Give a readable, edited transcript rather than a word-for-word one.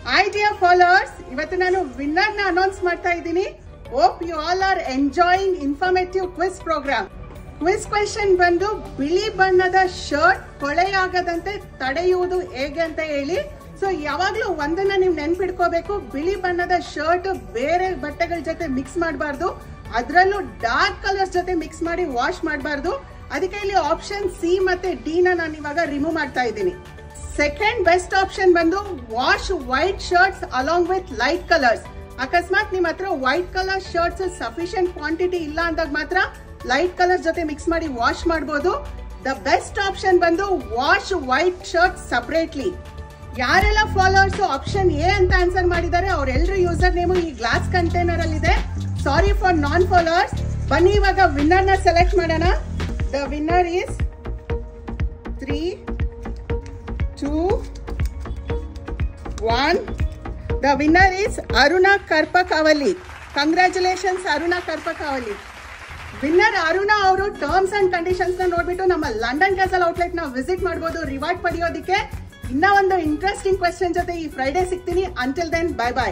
Hi dear followers, ಇವತ್ತು ನಾನು winner ನ ಅನೌನ್ಸ್ ಮಾಡ್ತಾ ಇದ್ದೀನಿ. Hope you all are enjoying informative quiz program. Quiz question ಬಂದು ಬಿಳಿ ಬಣ್ಣದ ಶರ್ಟ್ ಕೊಳೆಯಾಗದಂತೆ ತಡೆಯುವುದು ಹೇಗೆ ಅಂತ ಹೇಳಿ. ಸೊ ಯಾವಾಗಲೂ ಒಂದನ್ನ ನೀವು ನೆನ್ಪಿಟ್ಕೋಬೇಕು, ಬಿಳಿ ಬಣ್ಣದ ಶರ್ಟ್ ಬೇರೆ ಬಟ್ಟೆಗಳ ಜೊತೆ ಮಿಕ್ಸ್ ಮಾಡಬಾರ್ದು, ಅದರಲ್ಲೂ ಡಾರ್ಕ್ ಕಲರ್ಸ್ ಜೊತೆ ಮಿಕ್ಸ್ ಮಾಡಿ ವಾಶ್ ಮಾಡಬಾರ್ದು. ಅದಕ್ಕೆ ಇಲ್ಲಿ ಆಪ್ಷನ್ ಸಿ ಮತ್ತೆ ಡಿ ನಾನು ಇವಾಗ ರಿಮೂವ್ ಮಾಡ್ತಾ ಇದ್ದೀನಿ. ಸೆಕೆಂಡ್ ಬೆಸ್ಟ್ ಆಪ್ಷನ್ ಬಂದು wash white shirts along with light colours. ಅಕಸ್ಮಾತ್ ನಿಮ್ಮ ಹತ್ರ white colour shirts sufficient quantity ಇಲ್ಲ ಅಂದಾಗ ಮಾತ್ರ ಲೈಟ್ ಕಲರ್ ಜೊತೆ ಮಿಕ್ಸ್ ಮಾಡಿ ವಾಶ್ ಮಾಡಬಹುದು. ದ ಬೆಸ್ಟ್ ಆಪ್ಷನ್ ಬಂದು ವಾಶ್ ವೈಟ್ ಶರ್ಟ್ ಸಪರೇಟ್ಲಿ. ಯಾರೆಲ್ಲ ಫಾಲೋವರ್ಸ್ ಆಪ್ಷನ್ ಎ ಅಂತ ಆನ್ಸರ್ ಮಾಡಿದ್ದಾರೆ ಅವರೆಲ್ಲರ ಯೂಸರ್ ನೇಮು ಈ ಗ್ಲಾಸ್ ಕಂಟೈನರ್ ಅಲ್ಲಿ ಇದೆ. Sorry for non followers. ಬನ್ನಿ ಇವಾಗ ವಿನ್ನರ್ ನ ಸೆಲೆಕ್ಟ್ ಮಾಡೋಣ. The winner is 3, 2, 1. The winner is Aruna Karpakavali. Congratulations Aruna Karpakavali. Winner Aruna ಅವರು ಟರ್ಮ್ಸ್ ಅಂಡ್ ಕಂಡೀಷನ್ಸ್ ನ ನೋಡ್ಬಿಟ್ಟು ನಮ್ಮ ಲಂಡನ್ ಕ್ಯಾಸಲ್ ಔಟ್ಲೆಟ್ ನ ವಿಸಿಟ್ ಮಾಡಬಹುದು ರಿವಾರ್ಡ್ ಪಡೆಯೋದಕ್ಕೆ. ಇನ್ನ ಒಂದು ಇಂಟ್ರೆಸ್ಟಿಂಗ್ ಕ್ವೆಶ್ಚನ್ ಜೊತೆ ಈ ಫ್ರೈಡೆ ಸಿಗ್ತೀನಿ. Until then bye by.